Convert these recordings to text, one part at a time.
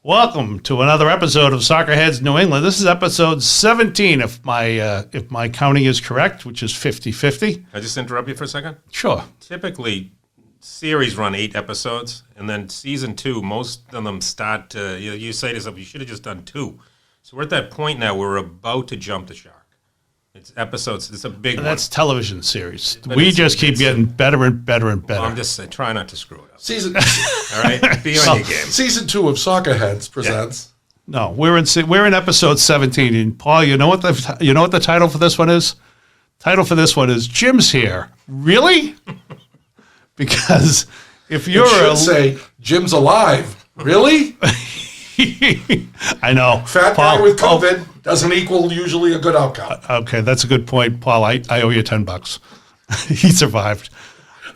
Welcome to another episode of Soccerheads New England. This is episode 17, if my counting is correct, which is 50-50. Can I just interrupt you for a second? Sure. Typically, series run 8 episodes, and then season 2, most of them start, you say to yourself, you should have just done 2. So we're at that point now where we're about to jump the shark. It's episodes, it's a big one. That's television series. We just keep getting better and better and better. Well, I'm just saying, try not to screw it up. All right? Be on your game. Season 2 of Soccerheads presents. No, we're in episode 17, and Paul, you know what the title for this one is? Title for this one is Jim's Here. Really? Because if you're say Jim's alive. Really? I know. Fat guy with COVID doesn't equal usually a good outcome. Okay, that's a good point, Paul. I owe you $10. He survived.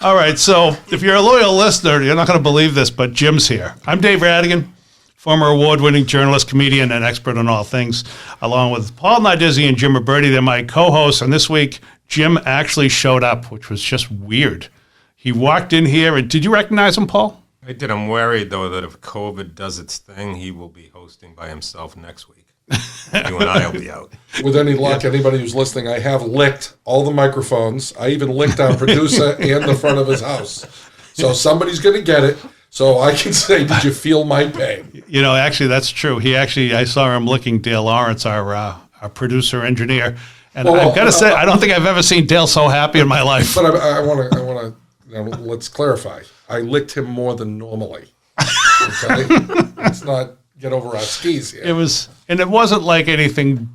All right, so if you're a loyal listener, you're not going to believe this, but Jim's here. I'm Dave Rattigan, former award-winning journalist, comedian, and expert on all things, along with Paul Nardizzi and Jim Ruberti. They're my co-hosts, and this week, Jim actually showed up, which was just weird. He walked in here, and did you recognize him, Paul? I did. I'm worried, though, that if COVID does its thing, he will be hosting by himself next week. You and I will be out. With any luck, anybody who's listening, I have licked all the microphones. I even licked our producer and the front of his house. So somebody's going to get it. So I can say, did you feel my pain? You know, actually, that's true. I saw him licking Dale Lawrence, our producer engineer. And I've got to say, I don't think I've ever seen Dale so happy in my life. But I want to, let's clarify. I licked him more than normally. Okay? Let's not get over our skis here. It wasn't like anything.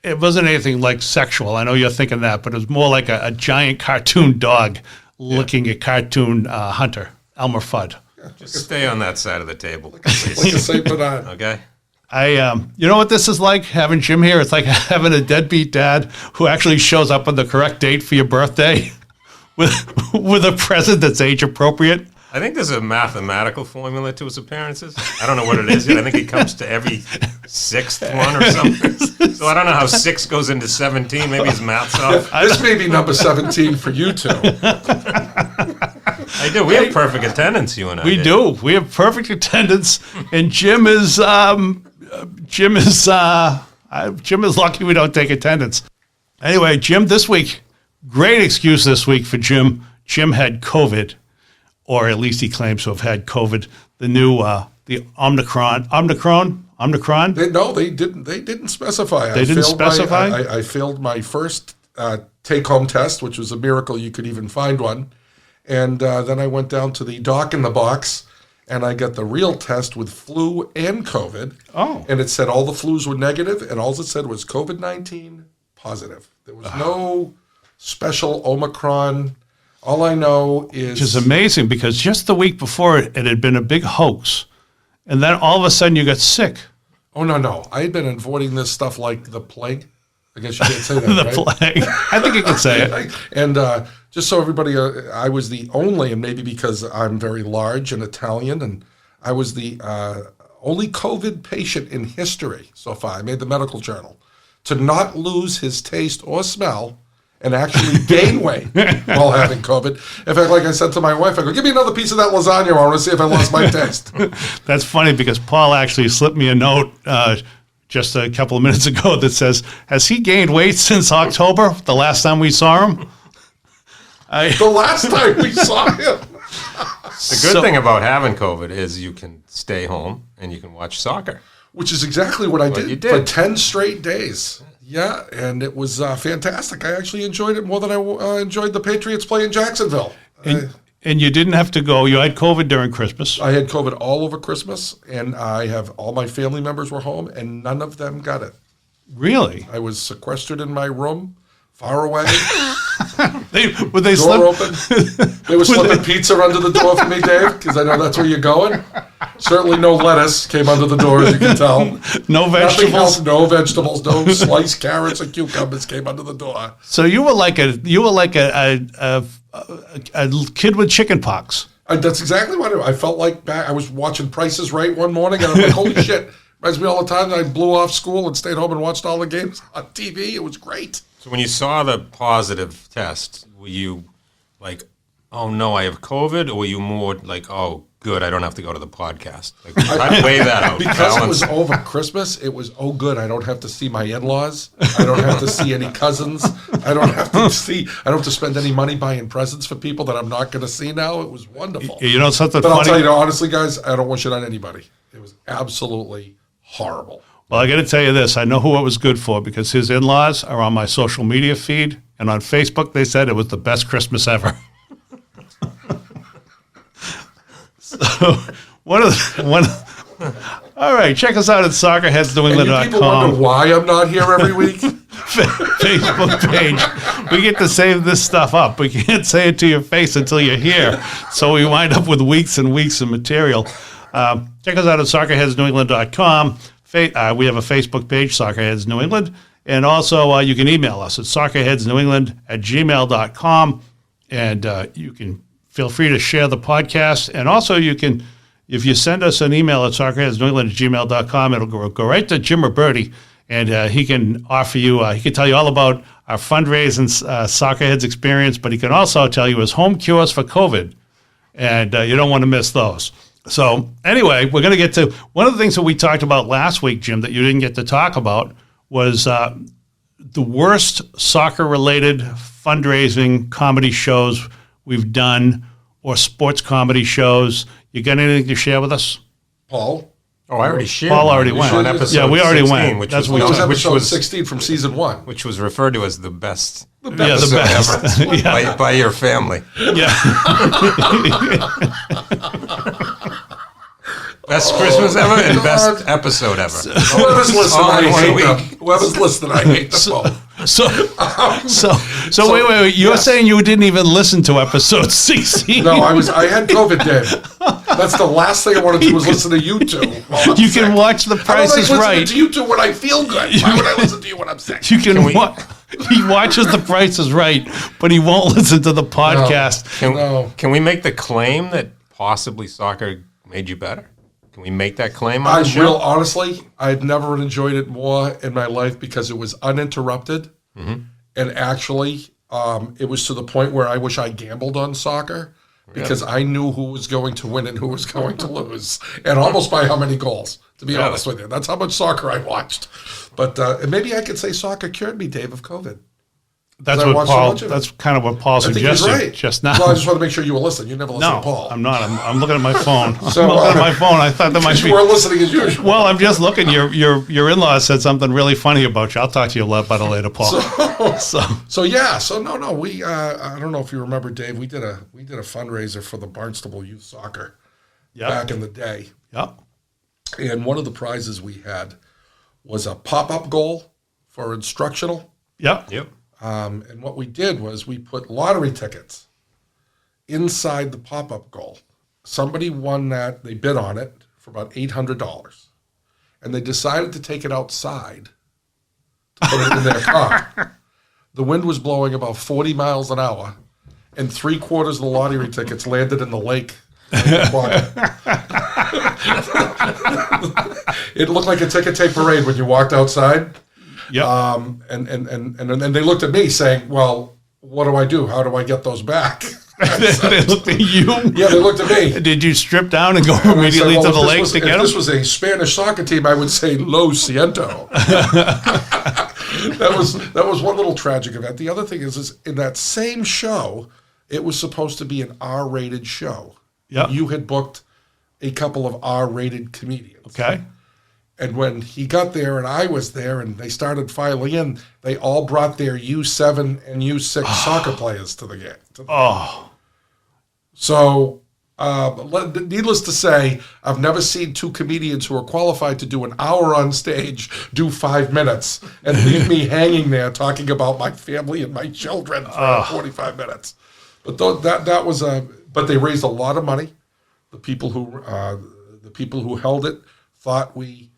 It wasn't anything like sexual. I know you're thinking that, but it was more like a giant cartoon dog looking at cartoon hunter Elmer Fudd. Yeah, just stay on that side of the table. Like a Saint Bernard. Okay. You know what this is like, having Jim here? It's like having a deadbeat dad who actually shows up on the correct date for your birthday with a present that's age appropriate. I think there's a mathematical formula to his appearances. I don't know what it is yet. I think he comes to every 6th one or something. So I don't know how 6 goes into 17. Maybe his math's off. This may be number 17 for you two. I do. We have perfect attendance, you and I. We do. We have perfect attendance, and Jim is lucky we don't take attendance. Anyway, Jim, this week, great excuse this week for Jim. Jim had COVID. Or at least he claims to have had COVID. The new, the Omicron. They didn't specify. They didn't specify. I failed my first take-home test, which was a miracle you could even find one, and then I went down to the doc in the box, and I got the real test with flu and COVID. Oh, and it said all the flus were negative, and all it said was COVID-19 positive. There was no special Omicron. All I know is... Which is amazing, because just the week before, it had been a big hoax. And then all of a sudden you got sick. Oh, no. I had been avoiding this stuff like the plague. I guess you can't say that, the plague. I think you can say it. And just so everybody... I was the only, and maybe because I'm very large and Italian, and I was the only COVID patient in history so far, I made the medical journal, to not lose his taste or smell and actually gain weight while having COVID. In fact, like I said to my wife, I go, give me another piece of that lasagna. I want to see if I lost my taste. That's funny, because Paul actually slipped me a note just a couple of minutes ago that says, has he gained weight since October, the last time we saw him? The last time we saw him. The good thing about having COVID is you can stay home and you can watch soccer. Which is exactly what I did for 10 straight days. Yeah, and it was fantastic. I actually enjoyed it more than I enjoyed the Patriots play in Jacksonville. And you didn't have to go. You had COVID during Christmas. I had COVID all over Christmas, and I have all my family members were home, and none of them got it. Really? I was sequestered in my room, far away. Would they door open. They were slipping pizza under the door for me, Dave, because I know that's where you're going. Certainly no lettuce came under the door, as you can tell. No vegetables? Else, no vegetables, no sliced carrots or cucumbers came under the door. So you were like a kid with chicken pox. That's exactly what I felt like. I was watching Price is Right one morning, and I'm like, holy shit. Reminds me all the time that I blew off school and stayed home and watched all the games on TV. It was great. So when you saw the positive test, were you like, oh no, I have COVID? Or were you more like, oh, good, I don't have to go to the podcast. Like, I'd weigh that out. Because it was over Christmas, it was, oh, good, I don't have to see my in-laws. I don't have to see any cousins. I don't have to spend any money buying presents for people that I'm not going to see now. It was wonderful. You know something But funny? I'll tell you, honestly, guys, I don't wish it on anybody. It was absolutely horrible. Well, I got to tell you this. I know who it was good for because his in-laws are on my social media feed, and on Facebook they said it was the best Christmas ever. So, all right, check us out at soccerheadsnewengland.com. And you people wonder why I'm not here every week? Facebook page. We get to save this stuff up. We can't say it to your face until you're here. So we wind up with weeks and weeks of material. Check us out at soccerheadsnewengland.com. We have a Facebook page, Soccerheads New England. And also you can email us at soccerheadsnewengland@gmail.com. And you can feel free to share the podcast. And also you can, if you send us an email at soccerheadsnewengland@gmail.com, it'll go right to Jim Ruberti. And he can offer you, he can tell you all about our fundraising Soccerheads experience, but he can also tell you his home cures for COVID. And you don't want to miss those. So anyway, we're going to get to one of the things that we talked about last week, Jim, that you didn't get to talk about was the worst soccer-related fundraising comedy shows we've done or sports comedy shows. You got anything to share with us? Paul? Oh, I already shared. Paul already went. On episode Yeah, we already 16, went. Which That's was, what we That was talked- episode 16 from season 1. which was referred to as the best Yeah, the episode best. ever Yeah. by your family. Yeah. Best Christmas ever and God. best episode ever. Whoever's listening, All in I one hate week. them. Whoever's listening, I hate them both. So wait. You're yes. saying you didn't even listen to episode 16? No, I had COVID, Dave. That's the last thing I want to do is listen to you two. You can watch The Price is I don't like Right. listening to you two when I feel good. Why would I listen to you when I'm sick? You can he watches The Price is Right, but he won't listen to the podcast. Can we make the claim that possibly soccer made you better? Can we make that claim on I the show? honestly, I've never enjoyed it more in my life because it was uninterrupted. And actually, it was to the point where I wish I gambled on soccer because I knew who was going to win and who was going to lose. And almost by how many goals, to be honest with you. That's how much soccer I watched. But and maybe I could say soccer cured me, Dave, of COVID. That's I what watched so Paul. much of it. That's kind of what Paul I think he's suggested right. just now. Well, I just want to make sure you were listening. You never listened No, to Paul. I'm not. I'm looking at my phone. So, I'm looking at my phone. I thought that might You be. weren't listening as usual. Well, I'm just looking. Your in-law said something really funny about you. I'll talk to you about it later, Paul. So no. We I don't know if you remember, Dave. We did a fundraiser for the Barnstable Youth Soccer back in the day, Yep. and one of the prizes we had was a pop-up goal for instructional. Yep. Yep. And what we did was we put lottery tickets inside the pop-up goal. Somebody won that. They bid on it for about $800, and they decided to take it outside to put it in their car. The wind was blowing about 40 miles an hour, and 3/4 of the lottery tickets landed in the lake. It looked like a ticket tape parade when you walked outside. Yep. And they looked at me saying, "Well, what do I do? How do I get those back?" They looked at you. Yeah, they looked at me. Did you strip down and go And I said, immediately "Well, to if the this lake was- to if get this them? was a Spanish soccer team, I would say Lo Siento." That was one little tragic event. The other thing is in that same show, it was supposed to be an R-rated show. Yep. You had booked a couple of R-rated comedians. Okay. And when he got there and I was there and they started filing in, they all brought their U7 and U6 soccer players to the game. So, needless to say, I've never seen two comedians who are qualified to do an hour on stage do 5 minutes and leave me hanging there talking about my family and my children for 45 minutes. But that was but they raised a lot of money. The people who held it thought we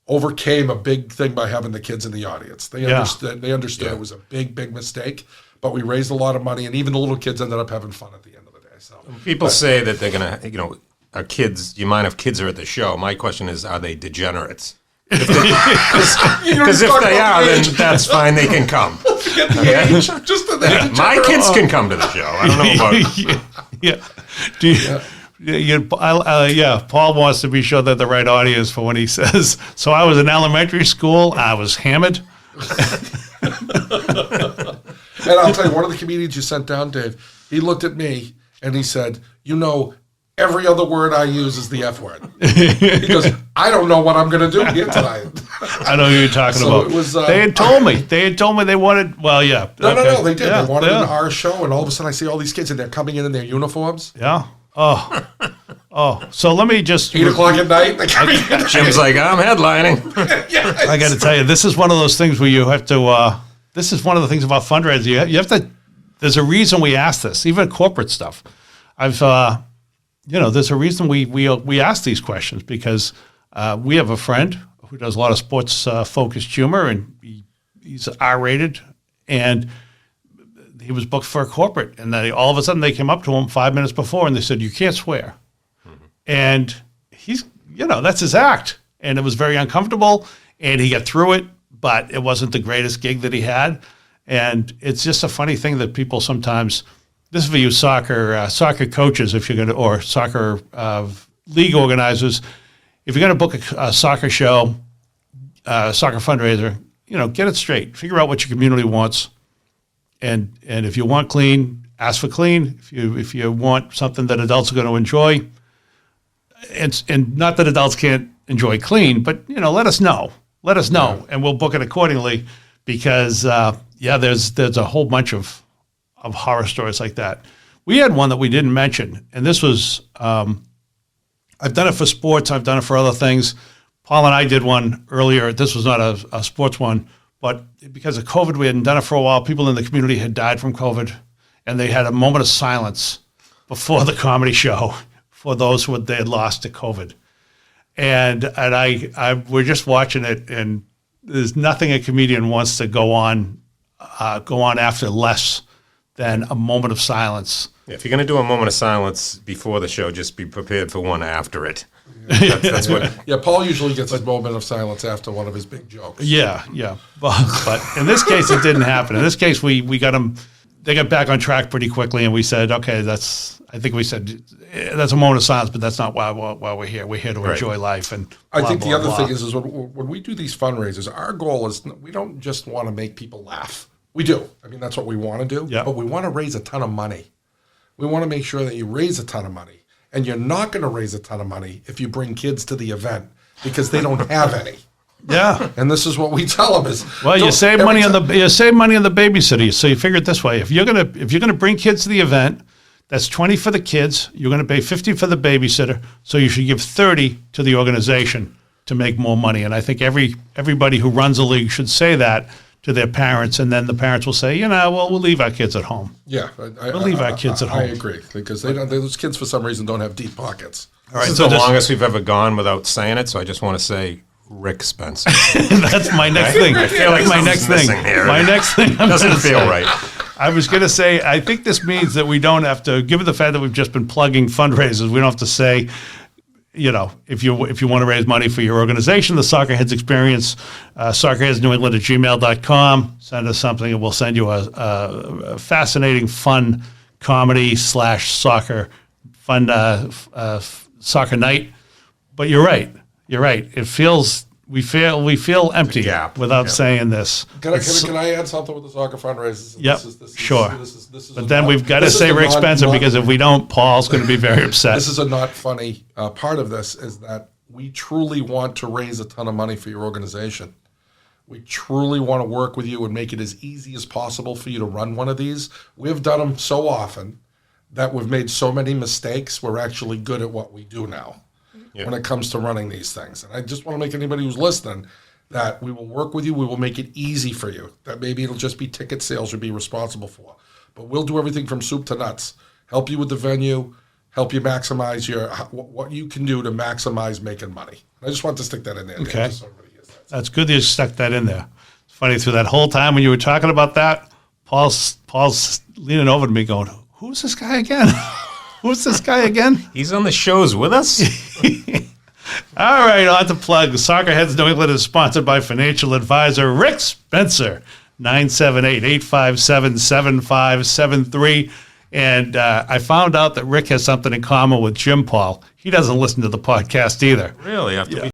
overcame a big thing by having the kids in the audience. They understood it was a big mistake, but we raised a lot of money, and even the little kids ended up having fun at the end of the day. So People say that they're going to, are kids, do you mind if kids are at the show? My question is, are they degenerates? Because if they are, then that's fine, they can come. Forget the age, just the age. My kids can come to the show. I don't know about Yeah. Yeah, Paul wants to be sure that the right audience for when he says, so I was in elementary school, I was hammered. And I'll tell you, one of the comedians you sent down, Dave, he looked at me and he said, every other word I use is the F word. He goes, I don't know what I'm going to do here tonight. I know who you're talking about. It was, they had told me. They wanted, well, yeah. No, they did. Yeah, they wanted an our show, and all of a sudden I see all these kids, and they're coming in their uniforms. Yeah. Oh. So let me just... 8 o'clock at night, they're coming in. Jim's like, I'm headlining. Yes. I got to tell you, this is one of those things where you have to... this is one of the things about fundraising. You have to... There's a reason we ask this, even corporate stuff. There's a reason we ask these questions, because we have a friend who does a lot of sports focused humor, and he's R-rated, and he was booked for a corporate, and then all of a sudden they came up to him 5 minutes before and they said, you can't swear. Mm-hmm. And he's, that's his act. And it was very uncomfortable, and he got through it, but it wasn't the greatest gig that he had. And it's just a funny thing that people sometimes, this is for you soccer coaches, if you're going to, or soccer league organizers, if you're going to book a soccer show, soccer fundraiser, get it straight. Figure out what your community wants. And if you want clean, ask for clean. If you want something that adults are going to enjoy, and not that adults can't enjoy clean, but let us know. Let us know, and we'll book it accordingly. Because there's a whole bunch of horror stories like that. We had one that we didn't mention, and this was I've done it for sports. I've done it for other things. Paul and I did one earlier. This was not a sports one, but because of COVID, we hadn't done it for a while. People in the community had died from COVID, and they had a moment of silence before the comedy show for those who they had lost to COVID. And we're just watching it, and there's nothing a comedian wants to go on after less than a moment of silence. If you're going to do a moment of silence before the show, just be prepared for one after it. That's what. Yeah, Paul usually gets his moment of silence after one of his big jokes. Yeah. But in this case, it didn't happen. In this case, we got them. They got back on track pretty quickly, and we said, okay, that's a moment of silence, but that's not why we're here. We're here to enjoy life. And I think the other thing is when we do these fundraisers, our goal is we don't just want to make people laugh. We do. I mean, that's what we want to do. Yeah. But we want to raise a ton of money. We want to make sure that you raise a ton of money. And you're not going to raise a ton of money if you bring kids to the event, because they don't have any. Yeah. And this is what we tell them is, well, you save money on the babysitter. So you figure it this way: if you're gonna bring kids to the event, that's $20 for the kids. You're gonna pay $50 for the babysitter. So you should give $30 to the organization to make more money. And I think everybody who runs a league should say that to their parents, and then the parents will say, we'll leave our kids at home. Yeah, we'll leave our kids at home. I agree, because those kids for some reason don't have deep pockets. All right, this is the longest we've ever gone without saying it. So I just want to say, Rick Spencer. That's my next thing. I feel like my next thing. My next thing doesn't feel right. I was going to say, I think this means that we don't have to, given the fact that we've just been plugging fundraisers, we don't have to say, if you want to raise money for your organization, the Soccerheads Experience, soccerheadsnewengland at gmail.com. Send us something, and we'll send you a fascinating, fun comedy / soccer, fun soccer night. But you're right. It feels we feel empty without saying this. Can I add something with the soccer fundraisers? Yep, sure. This is but then we've got to say Rick Spencer, because if we don't, Paul's going to be very upset. This is a not funny part of this, is that we truly want to raise a ton of money for your organization. We truly want to work with you and make it as easy as possible for you to run one of these. We've done them so often that we've made so many mistakes, we're actually good at what we do now. Yeah. When it comes to running these things. And I just want to make anybody who's listening that we will work with you. We will make it easy for you. That maybe it'll just be ticket sales you'll be responsible for. But we'll do everything from soup to nuts. Help you with the venue, help you maximize what you can do to maximize making money. I just want to stick that in there. Okay. So that's good that you stuck that in there. It's funny, through that whole time when you were talking about that, Paul's leaning over to me going, who's this guy again? Who's this guy again? He's on the shows with us. All right, on to plug. Soccerheads New England is sponsored by financial advisor Rick Spencer, 978-857-7573. And I found out that Rick has something in common with Jim Paul. He doesn't listen to the podcast either. Really? After we